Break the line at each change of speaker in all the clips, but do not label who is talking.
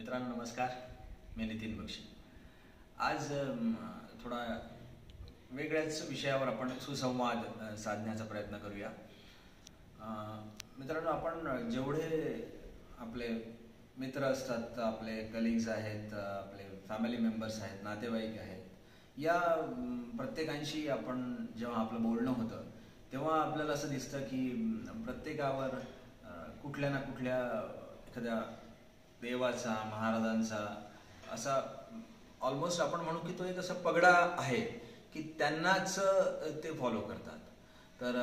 मित्रांनो नमस्कार, मी नितीन बक्षी. आज थोडा वेगळ्याच विषयावर आपण सुसंवाद साधण्याचा प्रयत्न करूया. मित्रांनो, आपण जेवढे आपले मित्र असतात, आपले कलिग्स आहेत, आपले फॅमिली मेंबर्स आहेत, नातेवाईक आहेत, या प्रत्येकांशी आपण जेव्हा आपलं बोलणं होतं तेव्हा आपल्याला असं दिसतं की प्रत्येकावर कुठल्या ना कुठल्या एखाद्या देवाचा, महाराजांचा असा ऑलमोस्ट आपण म्हणू की तो एक असा पगडा आहे की त्यांनाच ते फॉलो करतात. तर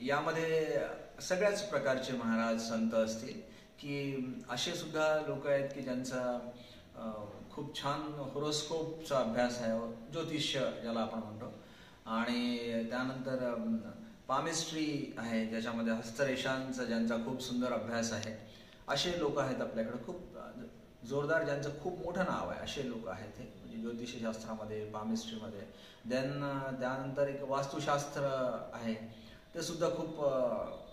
यामध्ये सगळ्याच प्रकारचे महाराज संत असतील की असे सुद्धा लोक आहेत की ज्यांचा खूप छान होरोस्कोपचा अभ्यास आहे, ज्योतिष्य ज्याला आपण म्हणतो, आणि त्यानंतर पामिस्ट्री आहे ज्याच्यामध्ये हस्तरेषांचा ज्यांचा खूप सुंदर अभ्यास आहे. असे लोक आहेत आपल्याकडे, खूप जोरदार, ज्यांचं खूप मोठं नाव आहे, असे लोक आहेत हे, म्हणजे ज्योतिषशास्त्रामध्ये, पामिस्ट्रीमध्ये. त्यानंतर एक वास्तुशास्त्र आहे, ते सुद्धा खूप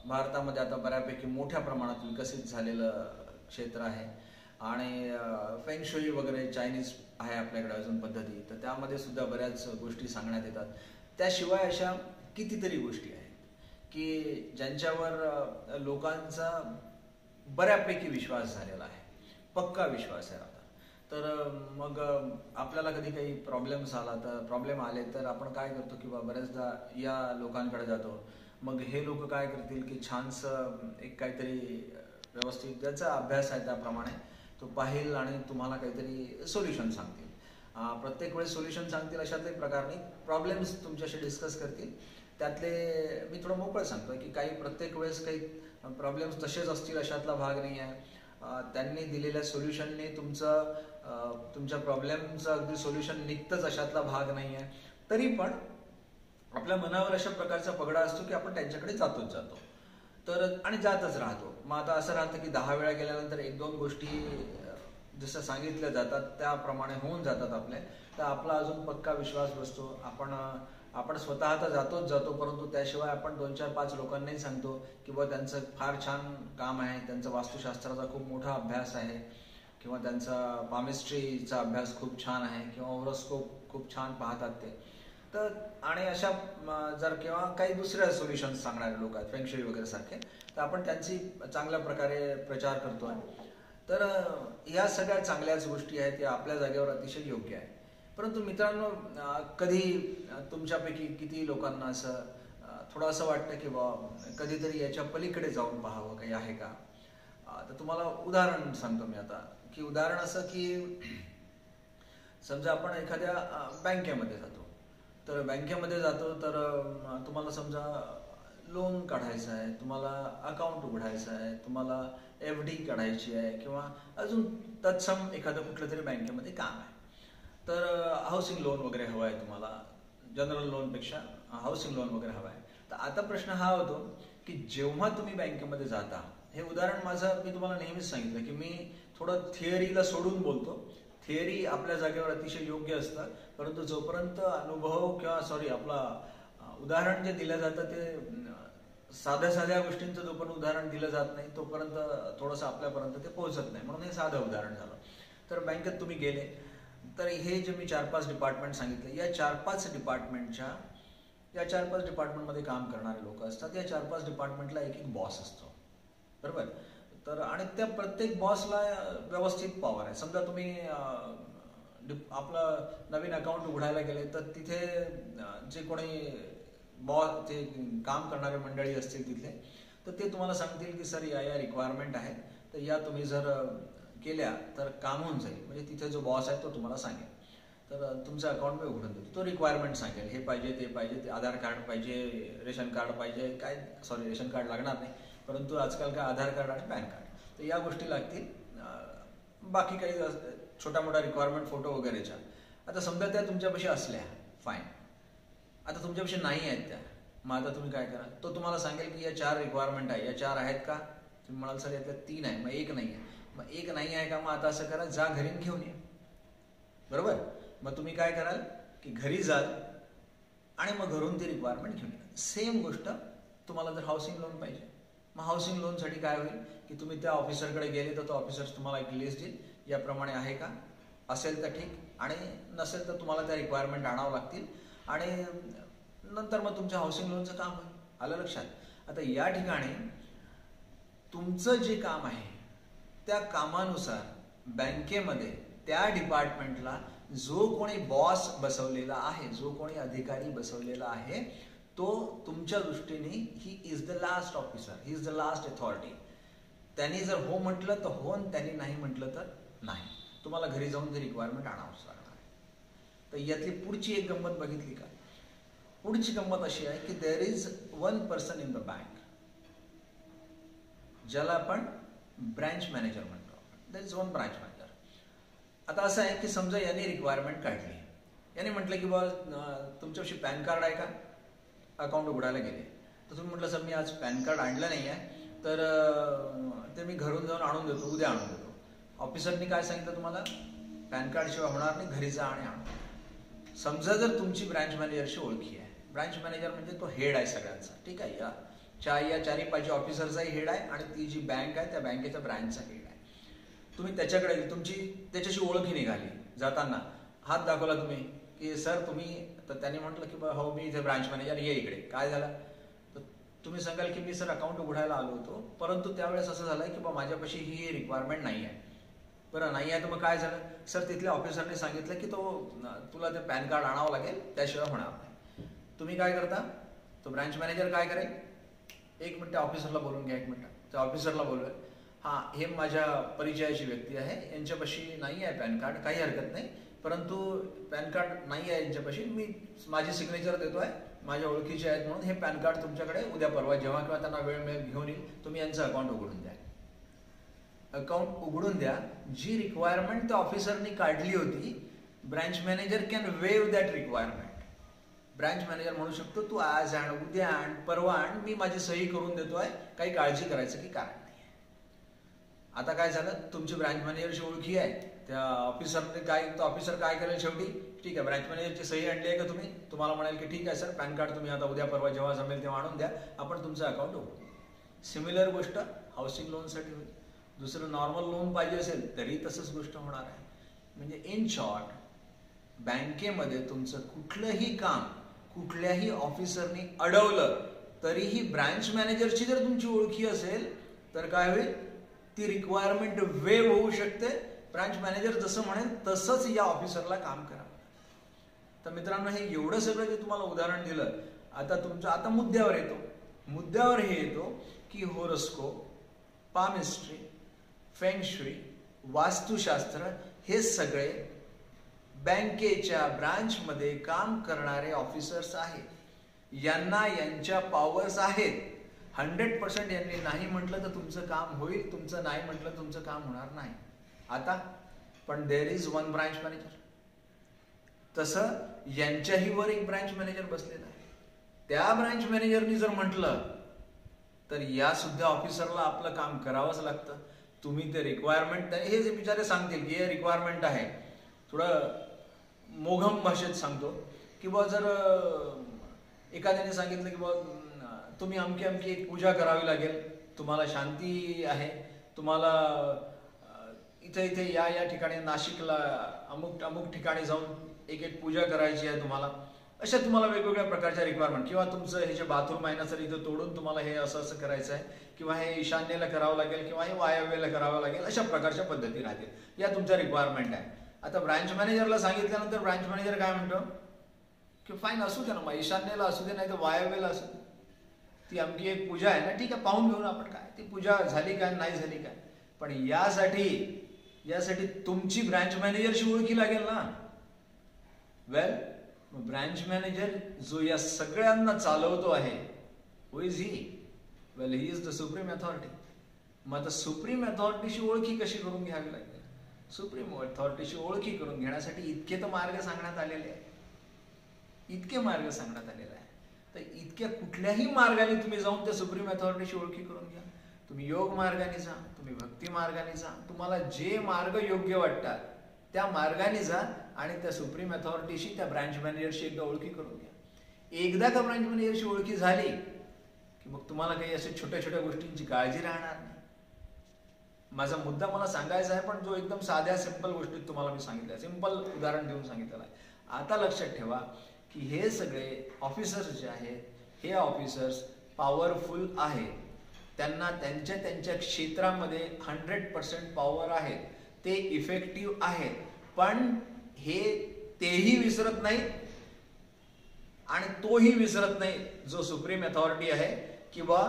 भारतामध्ये आता बऱ्यापैकी मोठ्या प्रमाणात विकसित झालेलं क्षेत्र आहे. आणि फेंगशुई वगैरे चायनीज आहे आपल्याकडे अजून पद्धती, तर त्यामध्ये सुद्धा बऱ्याच गोष्टी सांगण्यात येतात. त्याशिवाय अशा कितीतरी गोष्टी आहेत की ज्यांच्यावर लोकांचा बऱ्यापैकी विश्वास झालेला आहे, पक्का विश्वास आहे आता. तर मग आपल्याला कधी काही प्रॉब्लेम आले तर आपण काय करतो की बऱ्याचदा या लोकांकडे जातो. मग हे लोक काय करतील की छानसं एक काहीतरी व्यवस्थित ज्याचा अभ्यास आहे त्याप्रमाणे तो पाहिल आणि तुम्हाला काहीतरी सोल्युशन सांगतील. प्रत्येक वेळेस सोल्युशन सांगतील अशातले प्रकार नाही, प्रॉब्लेम्स तुमच्याशी डिस्कस करतील. त्यातले मी थोडं मोकळं सांगतो की काही प्रत्येक वेळेस काही प्रॉब्लेम्स तसेच असतील अशातला भाग नाही आहे. त्यांनी दिलेल्या सोल्युशनने तुमच्या प्रॉब्लेमचं अगदी सोल्युशन निघतंच अशातला भाग नाही आहे. तरी पण आपल्या मनावर अशा प्रकारचा पगडा असतो की आपण त्यांच्याकडे जातो तर आणि जातच राहतो. मग आता असं राहतं की 10 वेळा गेल्यानंतर 1-2 गोष्टी जसं सांगितल्या जातात त्याप्रमाणे होऊन जातात आपले, तर आपला अजून पक्का विश्वास बसतो. आपण स्वतः तर जातो, परंतु त्याशिवाय आपण 2-4-5 लोकांनाही सांगतो की त्यांचं फार छान काम आहे, त्यांचा वास्तुशास्त्राचा खूप मोठा अभ्यास आहे, किंवा त्यांचा पामिस्ट्रीचा अभ्यास खूप छान आहे, किंवा होरोस्कोप खूप छान पाहतात ते. तर आणि अशा जर किंवा काही दुसऱ्या सोल्युशन्स सांगणारे लोक आहेत, फेंगशुई वगैरे सारखे, तर आपण त्यांची चांगल्या प्रकारे प्रचार करतो आहे. तर या सगळ्या चांगल्याच गोष्टी आहेत, या आपल्या जागेवर अतिशय योग्य आहे. परंतु मित्रांनो, कधी तुमच्यापैकी किती लोकांना असं थोडं असं वाटतं की कधीतरी याच्या पलीकडे जाऊन पाहावं, काही आहे का? तर तुम्हाला उदाहरण सांगतो मी आता, की उदाहरण असं की समजा आपण एखाद्या बँकेमध्ये जातो. तर बँकेमध्ये जातो तर तुम्हाला समजा लोन काढायचं आहे, तुम्हाला अकाउंट उघडायचं आहे, तुम्हाला FD काढायची आहे, किंवा अजून तत्सम एखादं कुठलं तरी बँकेमध्ये काम आहे. तर हाऊसिंग लोन वगैरे हवं आहे तुम्हाला, जनरल लोनपेक्षा हाऊसिंग लोन वगैरे हवं आहे. तर आता प्रश्न हा होतो की जेव्हा तुम्ही बँकेमध्ये जाता, हे उदाहरण माझं मी तुम्हाला नेहमीच सांगितलं की मी थोडं थिअरीला सोडून बोलतो. थिअरी आपल्या जागेवर अतिशय योग्य असतं, परंतु जोपर्यंत अनुभव किंवा आपला उदाहरण जे दिलं जातं ते साध्या गोष्टींचं जोपर्यंत उदाहरण दिलं जात नाही तोपर्यंत थोडंसं आपल्यापर्यंत ते पोहोचत नाही. म्हणून हे साधं उदाहरण झालं. तर बँकेत तुम्ही गेले, तर हे जे मी 4-5 डिपार्टमेंट सांगितले, या 4-5 डिपार्टमेंटमध्ये काम करणारे लोक असतात. या 4-5 डिपार्टमेंटला एक बॉस असतो, बरोबर? तर आणि त्या प्रत्येक बॉसला व्यवस्थित पॉवर आहे. समजा तुम्ही आपलं नवीन अकाउंट उघडायला गेले, तर तिथे जे कोणी ते काम करणारे मंडळी असतील तिथले, तर ते तुम्हाला सांगतील की सर या रिक्वायरमेंट आहेत, तर या तुम्ही जर केल्या तर काम होऊन जाईल. म्हणजे तिथे जो बॉस आहे तो तुम्हाला सांगेल. तर तुमचं अकाउंट मी उघडून देतो, तो रिक्वायरमेंट सांगेल, हे पाहिजे, ते पाहिजे, ते आधार कार्ड पाहिजे, रेशन कार्ड पाहिजे, रेशन कार्ड लागणार नाही, परंतु आजकाल काय आधार कार्ड आणि पॅन कार्ड, तर या गोष्टी लागतील. बाकी काही छोटा मोठा रिक्वायरमेंट फोटो वगैरेच्या. आता समजा त्या तुमच्यापाशी असल्या, फाईन. आता तुमच्यापाशी नाही आहेत त्या, मग आता तुम्ही काय करा? तो तुम्हाला सांगेल की या 4 रिक्वायरमेंट आहे, या 4 आहेत का? तुम्ही म्हणाल सर यातल्या 3 आहे, मग 1 नाही आहे. मग 1 नाही आहे का? मग आता असं करा, जा घरी घेऊन ये, बरोबर? मग तुम्ही काय कराल की घरी जाल आणि मग घरून ती रिक्वायरमेंट घेऊन या. सेम गोष्ट तुम्हाला जर हाऊसिंग लोन पाहिजे, मग हाऊसिंग लोनसाठी काय होईल की तुम्ही त्या ऑफिसरकडे गेले तर तो ऑफिसर तुम्हाला एक लिस्ट देईल, याप्रमाणे आहे का, असेल तर ठीक, आणि नसेल तर तुम्हाला त्या रिक्वायरमेंट आणावं लागतील आणि नंतर मग तुमच्या हाऊसिंग लोनचं काम होईल. आलं लक्षात? आता या ठिकाणी तुमचं जे काम आहे त्या कामानुसार बँकेमध्ये त्या डिपार्टमेंटला जो कोणी बॉस बसवलेला आहे, जो कोणी अधिकारी बसवलेला आहे, तो तुमच्या दृष्टीने ही is the last officer, he is the last authority. त्यांनी जर हो म्हटलं तर हो, त्यांनी नाही म्हटलं तर नाही. तुम्हाला घरी जाऊन ती रिक्वायरमेंट आणावंच लागणार आहे. तर यातली पुढची एक गंमत बघितली का? पुढची गंमत अशी आहे की there is one person in the bank, ज्याला आपण ब्रँच मॅनेजर म्हणतो. There is one branch manager. आता असं आहे की समजा यांनी रिक्वायरमेंट काढली, यांनी म्हटलं की बाबा तुमच्यापाशी पॅन कार्ड आहे का, अकाउंट उघडायला गेले तर तुम्ही म्हटलं सर मी आज पॅन कार्ड आणलं नाही आहे, तर ते मी घरून जाऊन आणून देतो, उद्या आणून देतो. ऑफिसरनी काय सांगितलं तुम्हाला, पॅन कार्ड शिवाय होणार नाही, घरी जा आणि आणा. समजा जर तुमची ब्रँच मॅनेजरशी ओळखी आहे, ब्रँच मॅनेजर म्हणजे तो हेड आहे सगळ्यांचा, ठीक आहे, या चारी पाचशे ऑफिसरचाही हेड आहे आणि ती जी बँक आहे त्या बँकेच्या ब्रँचचा हेड आहे. तुम्ही त्याच्याकडे तुमची त्याच्याशी ओळखी निघाली, जाताना हात दाखवला तुम्ही की सर तुम्ही, तर त्यांनी म्हटलं की हो मी इथे ब्रांच मॅनेजर, ये इकडे. काय झालं तर तुम्ही सांगाल की मी सर अकाउंट उघडायला आलो होतो, परंतु त्यावेळेस असं झालंय की माझ्यापाशी ही रिक्वायरमेंट नाही आहे. बरं नाही आहे तर मग काय झालं, सर तिथल्या ऑफिसरने सांगितलं की तुला ते पॅन कार्ड आणावं लागेल, त्याशिवाय होणार नाही. तुम्ही काय करता, तो ब्रांच मॅनेजर काय करेल, एक मिनिट ऑफिसरला बोलून घ्या, एक मिनिट त्या ऑफिसरला बोलूया, हां हे माझ्या परिचयाची व्यक्ती आहे, यांच्यापाशी नाही आहे पॅन कार्ड, काही हरकत नाही, परंतु पॅन कार्ड नाही आहे यांच्यापाशी, मी माझी सिग्नेचर देतोय, माझ्या ओळखीचे आहेत म्हणून हे पॅन कार्ड तुमच्याकडे उद्या परवा जेव्हा किंवा त्यांना वेळ मिळेल घेऊन येईल, तुम्ही यांचं अकाउंट उघडून द्या. अकाउंट उघडून द्या. जी रिक्वायरमेंट त्या ऑफिसरनी काढली होती, branch manager can wave that requirement. Branch manager म्हणू शकतो तू आज आण, उद्या आण, परवा आण, मी माझी सही करून देतोय, काही काळजी करायचं की कारण नाही. आता काय झालं, तुमची ब्रँच मॅनेजरची ओळखी आहे, त्या ऑफिसरने काय, तो ऑफिसर काय करेल शेवटी, ठीक आहे ब्रँच मॅनेजरची सही आणली आहे का तुम्ही, तुम्हाला म्हणाल की ठीक आहे सर पॅन कार्ड तुम्ही आता उद्या परवा जेव्हा जमेल तेव्हा आणून द्या, आपण तुमचं अकाउंट उघडू. सिमिलर गोष्ट हाऊसिंग लोनसाठी होईल. दुसरं नॉर्मल लोन पाहिजे असेल तरी तसंच गोष्ट होणार आहे. म्हणजे इन शॉर्ट, बँकेमध्ये तुमचं कुठलंही काम कुठल्याही ऑफिसरनी अडवलं तरीही ब्रँच मॅनेजरची जर तुमची ओळखी असेल तर काय होईल, ती रिक्वायरमेंट वेव होऊ शकते. ब्रांच मॅनेजर जसं म्हणेल तसंच या ऑफिसरला काम करावं. तर मित्रांनो, हे एवढं सगळं जे तुम्हाला उदाहरण दिलं, आता मुद्द्यावर येतो. मुद्द्यावर हे येतो की होरोस्कोप, पामिस्ट्री, फेंगशुई, वास्तुशास्त्र हे सगळे बँकेच्या ब्रांचमध्ये काम करणारे ऑफिसर्स आहेत. यांना यांच्या पॉवर्स आहेत. 100% यांनी नाही म्हटलं तर तुमचं काम होईल, तुमचं नाही म्हटलं तुमचं काम होणार नाही. आता पण there is one branch manager. तसं यांच्याही वर एक ब्रांच मॅनेजर बसलेला आहे. त्या ब्रांच मॅनेजरनी जर म्हटलं तर या सुद्धा ऑफिसरला आपलं काम करावंच लागतं. तुम्ही ते रिक्वायरमेंट, हे जे बिचारे सांगतील की हे रिक्वायरमेंट आहे, थोडं मोघम भाषेत सांगतो की बा जर एखाद्याने सांगितलं की बा तुम्ही अमकी अमकी एक पूजा करावी लागेल, तुम्हाला शांती आहे, तुम्हाला इथे इथे या ठिकाणी नाशिकला अमुक ठिकाणी जाऊन एक पूजा करायची आहे तुम्हाला, अशा तुम्हाला वेगवेगळ्या प्रकारच्या रिक्वायरमेंट, किंवा तुमचं हे जे बाथरूम आहे ना सर इथं तोडून तुम्हाला हे असं असं करायचं आहे, किंवा हे ईशान्येला करावं लागेल किंवा हे वायव्येला करावं लागेल, अशा प्रकारच्या पद्धती राहतील. या तुमच्या रिक्वायरमेंट आहे. आता ब्रांच मॅनेजरला सांगितल्यानंतर ब्रांच मॅनेजर काय म्हणतो की फाईन असू दे ना, ईशान्येला असू दे नाही तर वायव्येला असू दे, ती आमची एक पूजा आहे ना, ठीक आहे पाहून घेऊन आपण काय ती पूजा झाली काय नाही झाली काय. पण यासाठी तुमची ब्रांच मॅनेजरशी ओळखी लागेल ना. वेल, ब्रांच मॅनेजर जो या सगळ्यांना चालवतो आहे, who is he? Well, he is the supreme authority. मग आता सुप्रीम अथॉरिटीशी ओळखी कशी करून घ्यावी लागेल? सुप्रीम अथॉरिटीशी ओळखी करून घेण्यासाठी इतके तर मार्ग सांगण्यात आलेले आहे, इतके मार्ग सांगण्यात आलेले आहे. तर इतक्या कुठल्याही मार्गाने तुम्ही जाऊन त्या सुप्रीम अथॉरिटीशी ओळखी करून घ्या. तुम्ही योग मार्गाने जा, तुम्ही भक्ती मार्गाने जा, तुम्हाला जे मार्ग योग्य वाटतात त्या मार्गाने जा आणि त्या सुप्रीम अथॉरिटीशी, त्या ब्रांच मॅनेजरशी एकदा ओळखी करून घ्या. एकदा का ब्रांच मॅनेजरशी ओळखी झाली की मग तुम्हाला काही असे छोट्या छोट्या गोष्टींची काळजी राहणार नाही.
माझा मुद्दा मला सांगायचा आहे, पण जो एकदम साध्या सिंपल गोष्टीत तुम्हाला मी सांगितलं, सिंपल उदाहरण देऊन सांगितलेलं आहे. आता लक्षात ठेवा की हे सगळे ऑफिसर्स जे आहेत, हे ऑफिसर्स पॉवरफुल आहेत. त्यांना त्यांच्या त्यांच्या क्षेत्रामध्ये 100% पॉवर आहे, ते इफेक्टिव्ह आहेत. पण हे तेही विसरत नाहीत आणि तोही विसरत नाही जो सुप्रीम अथॉरिटी आहे, किंवा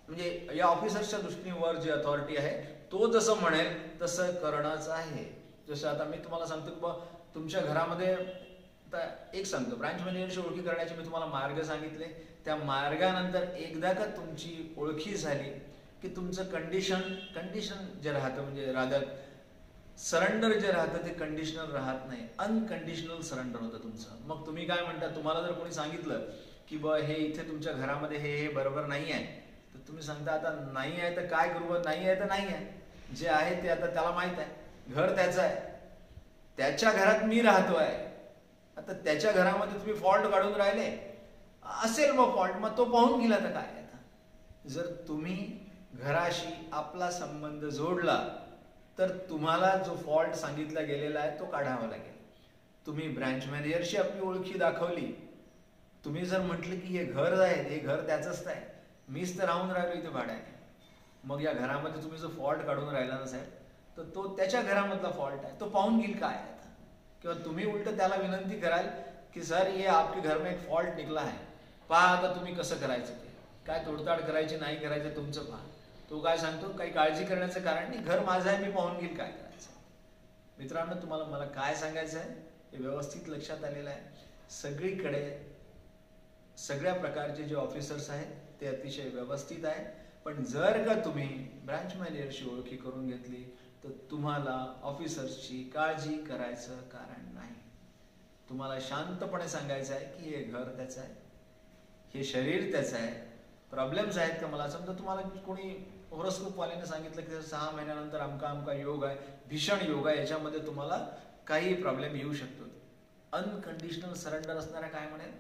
म्हणजे या ऑफिसर्सच्या दृष्टीवर जी अथॉरिटी आहे तो जसं म्हणेल तसं करणंच आहे. जसं आता मी तुम्हाला सांगतो की तुमच्या घरामध्ये एक सांगतो, ब्रांच मॅनेजरची ओळखी करण्याचे मी तुम्हाला मार्ग सांगितले. त्या मार्गानंतर एकदा का तुमची ओळखी झाली की तुमचं कंडिशन जे राहतं, म्हणजे रादर सरेंडर जे राहतं ते कंडिशनल राहत नाही, अनकंडिशनल सरेंडर होतं तुमचं. मग तुम्ही काय म्हणता, तुम्हाला जर कोणी सांगितलं की हे इथे तुमच्या घरामध्ये हे बरोबर नाही आहे, तर तुम्ही सांगता आता नाही आहे तर काय करू, नाही आहे तर नाही आहे, जे आहे ते आता त्याला माहित आहे, घर त्याचं आहे, त्याच्या घरात मी राहतोय, आता त्याच्या घरामध्ये तुम्ही फॉल्ट काढून राहिले असेल, मग फॉल्ट मग तो पाहून गेला तर काय. आता जर तुम्ही घराशी आपला संबंध जोडला तर तुम्हाला जो फॉल्ट सांगितला गेलेला आहे तो काढावा लागेल. तुम्ही ब्रांच मॅनेजरशी आपली ओळखी दाखवली, तुम्ही जर म्हटलं की हे घर आहे, हे घर त्याचंच आहे, मीच तर राहून राहिलो इथे भाड्याने, मग या घरामध्ये तुम्ही जो फॉल्ट काढून राहिला ना साहेब, तर तो त्याच्या घरामधला फॉल्ट आहे, तो पाहून घेईल काय आता. किंवा तुम्ही उलट त्याला विनंती कराल की सर ये आपके घर में एक फॉल्ट निकला है, पहा आता तुम्ही कसं करायचं, ते काय तोडताड करायची नाही करायचं तुमचं पहा. तो काय सांगतो, काही काळजी करण्याचं कारण नाही, घर माझं आहे, मी पाहून घेईल काय करायचं. मित्रांनो, तुम्हाला मला काय सांगायचं आहे हे व्यवस्थित लक्षात आलेलं आहे. सगळीकडे सगळ्या प्रकारचे जे ऑफिसर्स आहेत ते अतिशय व्यवस्थित आहे. पण जर का तुम्ही ब्रांच मॅनेजरशी ओळखी करून घेतली तर तुम्हाला ऑफिसर्सची काळजी करायचं कारण नाही. तुम्हाला शांतपणे सांगायचं आहे की हे घर त्याचं आहे, हे शरीर त्याचं आहे. प्रॉब्लेम्स आहेत का, मला समजा तुम्हाला कोणी हॉरोस्कोप वाल्याने सांगितलं की 6 महिन्यानंतर आमका योग आहे, भीषण योग आहे, याच्यामध्ये तुम्हाला काही प्रॉब्लेम येऊ शकतो. अनकंडिशनल सरेंडर असणारा काय म्हणेल,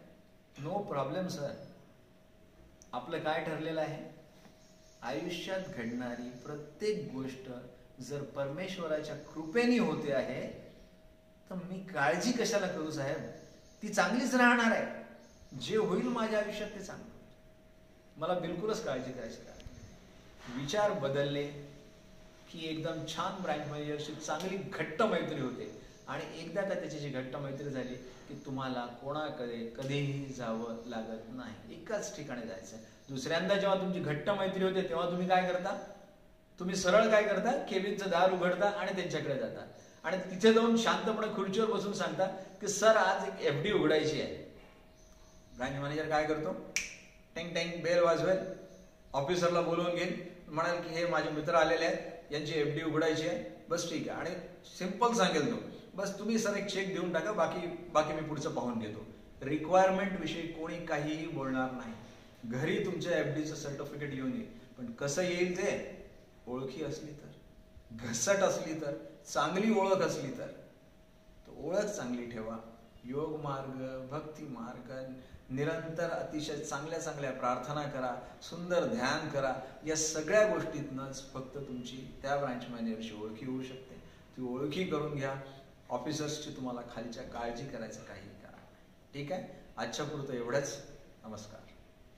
नो प्रॉब्लेम सर. आपलं काय ठरलेलं आहे, आयुष्यात घडणारी प्रत्येक गोष्ट जर परमेश्वराच्या कृपेने होते आहे तर मी काळजी कशाला करू साहेब, ती चांगलीच राहणार आहे. जे होईल माझ्या आयुष्यात ते चांगलं, मला बिलकुलच काळजी करायची नाही. विचार बदलले की एकदम छान ब्रांच मॅनेजरशी चांगली घट्ट मैत्री होते. आणि एकदा का त्याची घट्ट मैत्री झाली की तुम्हाला कोणाकडे कधीही जावं लागत नाही, एकाच ठिकाणी जायचं. दुसऱ्यांदा जेव्हा तुमची घट्ट मैत्री होते तेव्हा तुम्ही काय करता, तुम्ही सरळ काय करता, केबिनचं दार उघडता आणि त्यांच्याकडे जाता आणि तिथे जाऊन शांतपणे खुर्चीवर बसून सांगता की सर आज एक FD उघडायची आहे. ब्रांच मॅनेजर काय करतो, टेंग टेंग बेल वाजवेल, ऑफिसरला बोलवून घेईल, म्हणाल की हे माझे मित्र आलेले आहेत, यांची FD उघडायची आहे, बस ठीक आहे. आणि सिंपल सांगेल तो, बस तुम्ही सर एक चेक देऊन टाका, बाकी मी पुढचं पाहून घेतो. रिक्वायरमेंट विषयी कोणी काहीही बोलणार नाही. घरी तुमच्या FDचं सर्टिफिकेट येऊन येईल, पण कसं येईल ते, ओळखी असली तर, घसट असली तर, चांगली ओळख असली तर. ओळख चांगली ठेवा, योग मार्ग, भक्ती मार्ग, निरंतर अतिशय चांगल्या चांगल्या प्रार्थना करा, सुंदर ध्यान करा. या सगळ्या गोष्टीतनंच फक्त तुमची त्या ब्रांच मॅनेजरशी ओळखी होऊ शकते. ती ओळखी करून घ्या. ऑफिसर्सची तुम्हाला खालच्या काळजी करायचं काही कारण. ठीक आहे, आजच्या पुरतं एवढंच. नमस्कार.